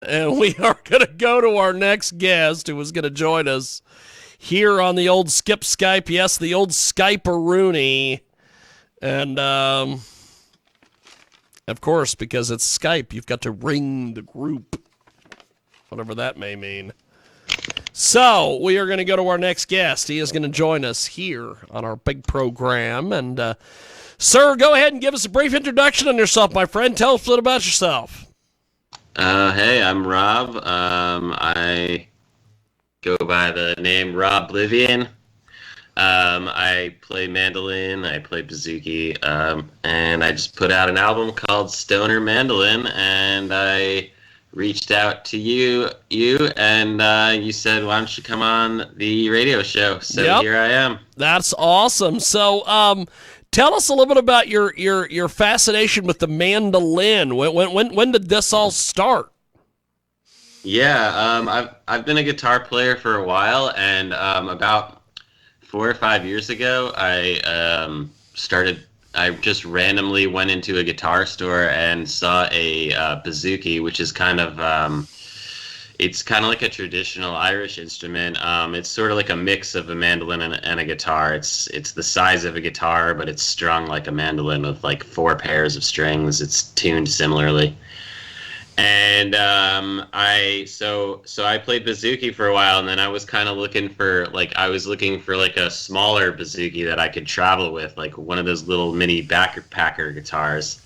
And we are going to go to our next guest who is going to join us here on the old Skip Skype. Yes, the old Skype-a-rooney. And, of course, because it's Skype, you've got to ring the group, whatever that may mean. So we are going to go to our next guest. He is going to join us here on our big program. And, sir, go ahead and give us a brief introduction on yourself, my friend. Tell us a little about yourself. Hey, I'm Rob. I go by the name Rob Oblivion. I play mandolin, I play bouzouki, and I just put out an album called Stoner Mandolin, and I reached out to you, and you said, why don't you come on the radio show? So Here I am. That's awesome. So, tell us a little bit about your fascination with the mandolin. When did this all start? Yeah, I've been a guitar player for a while, and about 4 or 5 years ago, I just randomly went into a guitar store and saw a bouzouki, which is it's kind of like a traditional Irish instrument. It's sort of like a mix of a mandolin and a guitar. It's the size of a guitar, but it's strung like a mandolin with like 4 pairs of strings. It's tuned similarly. And I played bouzouki for a while, and then I was kind of looking for like a smaller bouzouki that I could travel with, like one of those little mini backpacker guitars.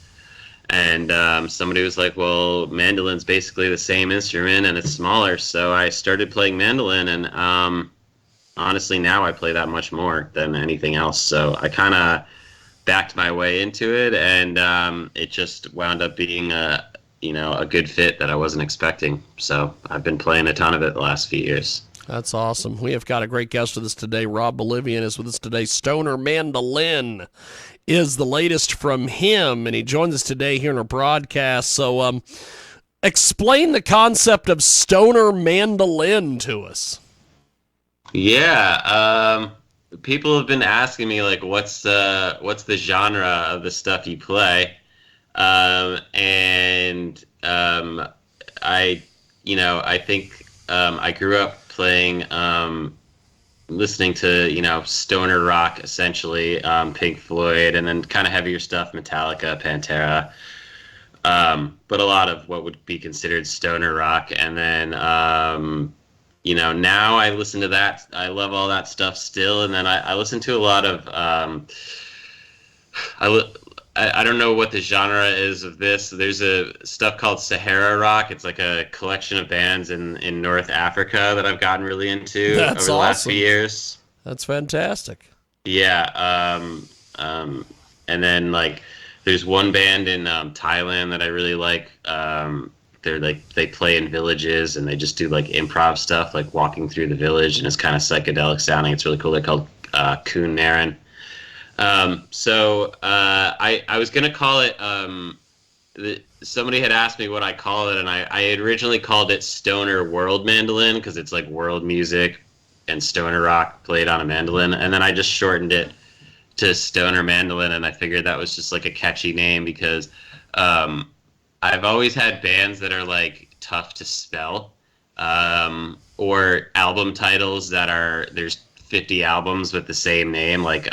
And somebody was like, well, mandolin's basically the same instrument and it's smaller. So I started playing mandolin, and honestly now I play that much more than anything else. So I kind of backed my way into it, and it just wound up being a good fit that I wasn't expecting. So I've been playing a ton of it the last few years. That's awesome. We have got a great guest with us today. Rob Oblivion is with us today. Stoner Mandolin is the latest from him, and he joins us today here in our broadcast. So explain the concept of stoner mandolin to us. Yeah, people have been asking me, like, what's the genre of the stuff you play? I think I grew up playing, listening to, stoner rock, essentially, Pink Floyd, and then kind of heavier stuff, Metallica, Pantera, but a lot of what would be considered stoner rock. And then, now I listen to that. I love all that stuff still. And then I listen to a lot of, I don't know what the genre is of this. There's a stuff called Sahara Rock. It's like a collection of bands in North Africa that I've gotten really into over the last few years. That's fantastic. Yeah. And then like there's one band in Thailand that I really like. They play in villages and they just do like improv stuff, like walking through the village, and it's kind of psychedelic sounding. It's really cool. They're called Kun Naran. I was going to call it, somebody had asked me what I call it, and I had originally called it Stoner World Mandolin, because it's like world music and stoner rock played on a mandolin, and then I just shortened it to Stoner Mandolin, and I figured that was just like a catchy name, because I've always had bands that are like tough to spell, or album titles that there's 50 albums with the same name, like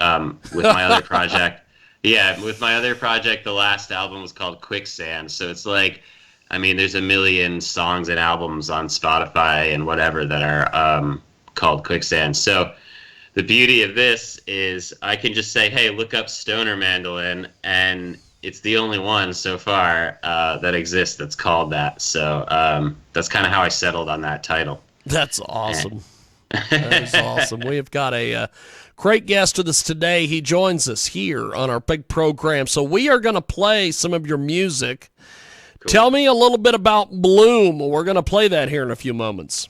with my other project. Yeah, with my other project, the last album was called Quicksand. So it's like, I mean, there's a million songs and albums on Spotify and whatever that are called Quicksand. So the beauty of this is I can just say, hey, look up Stoner Mandolin, and it's the only one so far that exists that's called that. So that's kind of how I settled on that title. That's awesome. That is awesome. We have got a great guest with us today. He joins us here on our big program. So we are going to play some of your music. Cool. Tell me a little bit about Bloom. We're going to play that here in a few moments.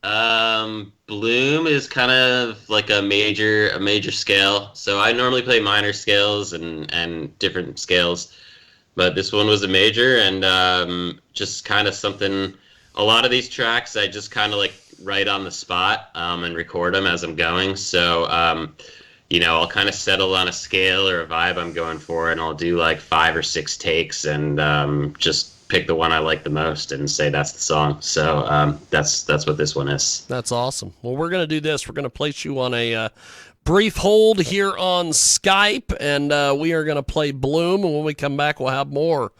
Bloom is kind of like a major scale. So I normally play minor scales and different scales, but this one was a major, and just kind of something. A lot of these tracks I just kind of like write on the spot and record them as I'm going. So, I'll kind of settle on a scale or a vibe I'm going for, and I'll do like 5 or 6 takes and just pick the one I like the most and say that's the song. So that's what this one is. That's awesome. Well, we're going to do this. We're going to place you on a brief hold here on Skype, and we are going to play Bloom. And when we come back, we'll have more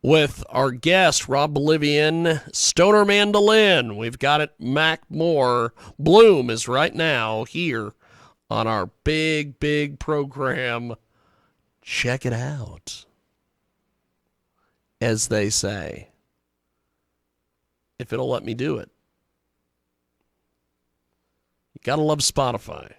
with our guest, Rob Bolivian, Stoner Mandolin. We've got it, Mac Moore. Bloom is right now here on our big, big program. Check it out, as they say, if it'll let me do it. You gotta love Spotify.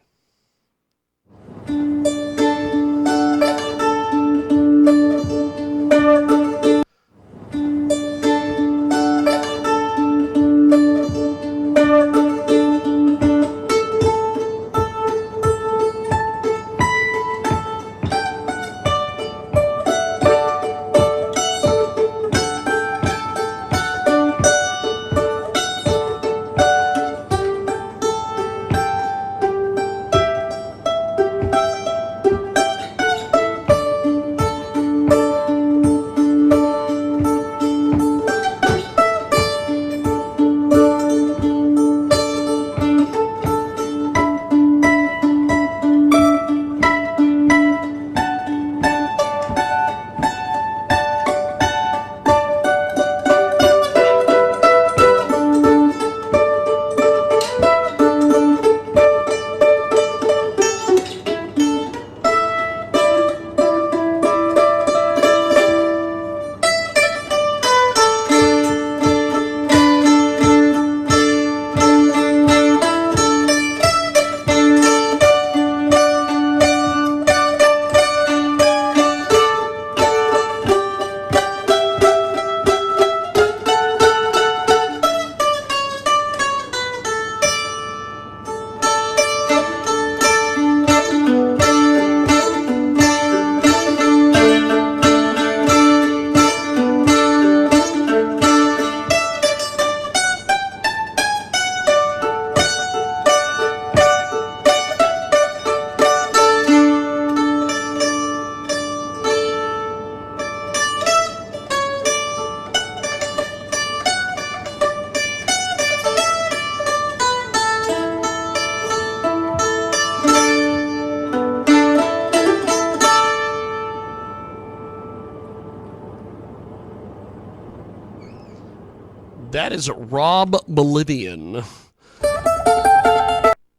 That is Rob Bolivian.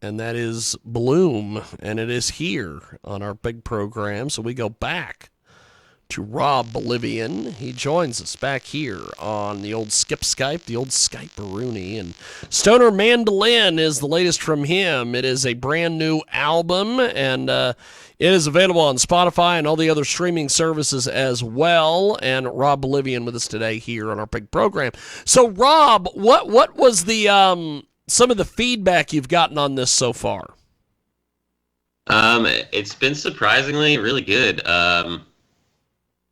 And that is Bloom. And it is here on our big program. So we go back to Rob Bolivian. He joins us back here on the old Skype, the old Skype-a-rooney. And Stoner Mandolin is the latest from him. It is a brand new album, and it is available on Spotify and all the other streaming services as well. And Rob Bolivian with us today here on our big program. So, Rob, what was the some of the feedback you've gotten on this so far? It's been surprisingly really good.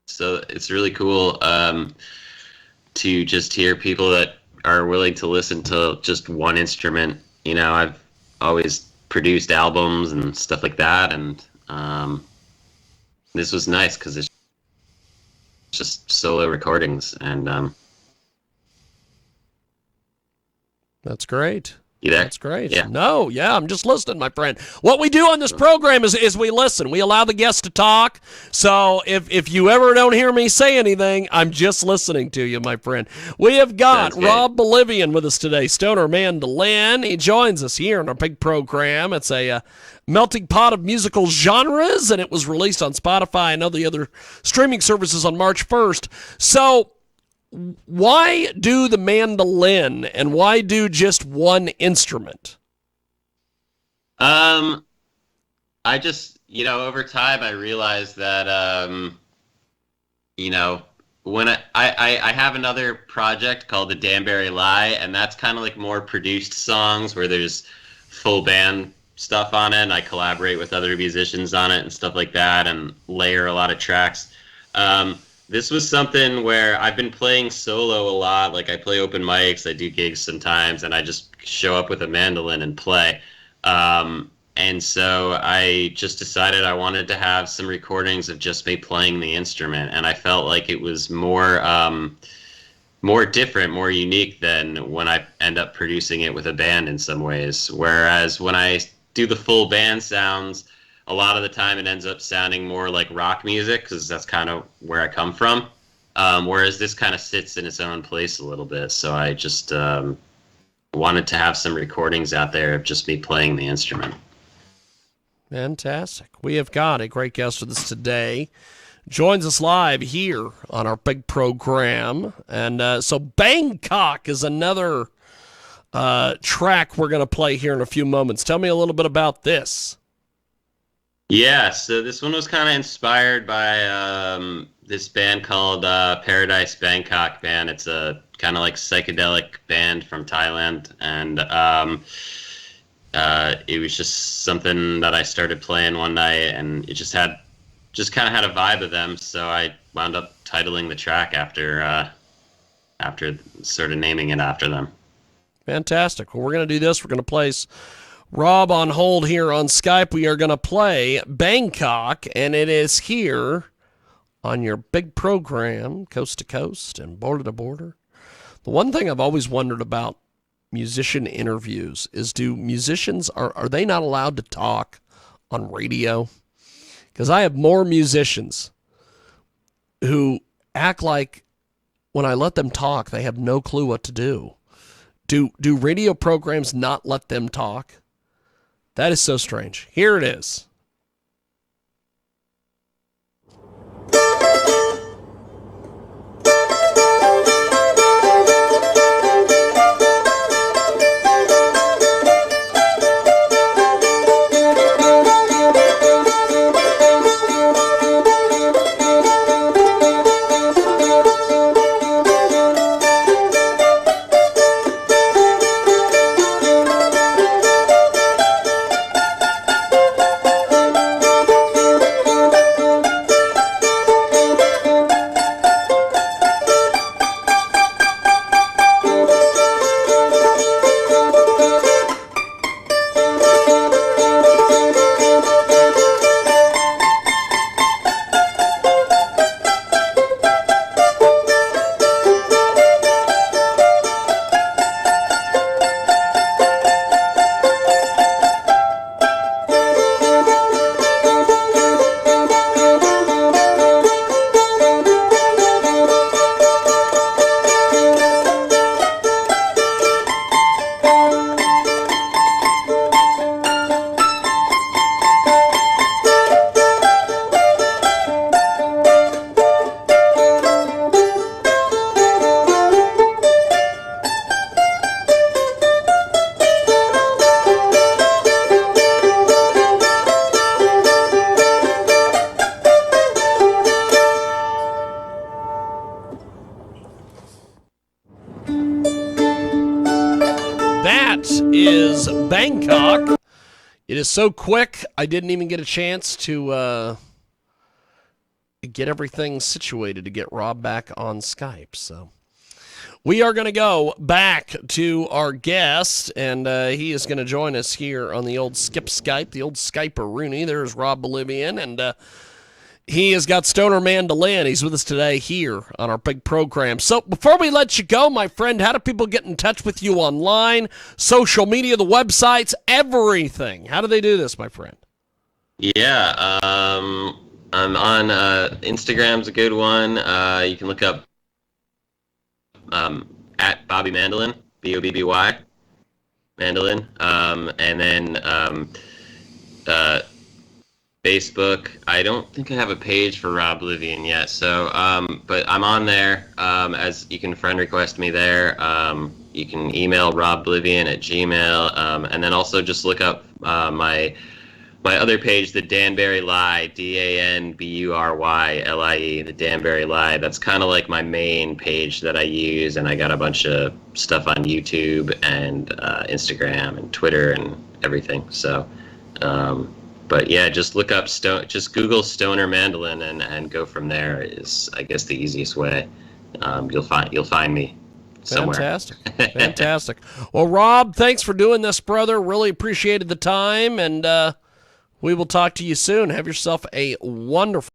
So it's really cool to just hear people that are willing to listen to just one instrument. You know, I've always produced albums and stuff like that, and this was nice because it's just solo recordings, and that's great. You there? That's great. Yeah. No, yeah, I'm just listening, my friend. What we do on this program is we listen. We allow the guests to talk. So if you ever don't hear me say anything, I'm just listening to you, my friend. We have got Rob Bolivian with us today, Stoner Mandolin. He joins us here on our big program. It's a melting pot of musical genres, and it was released on Spotify and all the other streaming services on March 1st. So why do the mandolin, and why do just one instrument? I just, over time I realized that, when I have another project called The Danbury Lie, and that's kind of like more produced songs where there's full band stuff on it, and I collaborate with other musicians on it and stuff like that, and layer a lot of tracks. This was something where I've been playing solo a lot. Like, I play open mics, I do gigs sometimes, and I just show up with a mandolin and play. And so I just decided I wanted to have some recordings of just me playing the instrument, and I felt like it was more more different, more unique than when I end up producing it with a band in some ways. Whereas when I do the full band sounds, a lot of the time it ends up sounding more like rock music because that's kind of where I come from. Whereas this kind of sits in its own place a little bit. So I just wanted to have some recordings out there of just me playing the instrument. Fantastic. We have got a great guest with us today. Joins us live here on our big program. And so Bangkok is another track we're going to play here in a few moments. Tell me a little bit about this. Yeah, so this one was kind of inspired by this band called Paradise Bangkok Band. It's a kind of like psychedelic band from Thailand. And it was just something that I started playing one night, and it just kind of had a vibe of them, so I wound up titling the track after sort of naming it after them. Fantastic. Well, we're going to do this. We're going to place Rob on hold here on Skype. We are going to play Bangkok, and it is here on your big program, coast to coast and border to border. The one thing I've always wondered about musician interviews is, do musicians, are they not allowed to talk on radio? Because I have more musicians who act like when I let them talk, they have no clue what to do. Do radio programs not let them talk? That is so strange. Here it is. Is Bangkok. It is so quick, I didn't even get a chance to get everything situated to get Rob back on Skype. So we are going to go back to our guest, and he is going to join us here on the old Skip Skype, the old Skype-a-rooney. There's Rob Bolivian, and he has got Stoner Mandolin. He's with us today here on our big program. So before we let you go, my friend, how do people get in touch with you online, social media, the websites, everything? How do they do this, my friend? Yeah, I'm on Instagram's a good one. You can look up at Bobby Mandolin, Bobby Mandolin, and then Facebook. I don't think I have a page for Rob Bolivian yet, so but I'm on there. As you can friend request me there. You can email robbolivian@gmail, and then also just look up my other page, the Danbury Lie, DANBURYLIE, the Danbury Lie. That's kind of like my main page that I use, and I got a bunch of stuff on YouTube and Instagram and Twitter and everything. So. But yeah, just look up just Google Stoner Mandolin and go from there is, I guess, the easiest way. You'll find me somewhere. Fantastic. Well, Rob, thanks for doing this, brother. Really appreciated the time, and we will talk to you soon. Have yourself a wonderful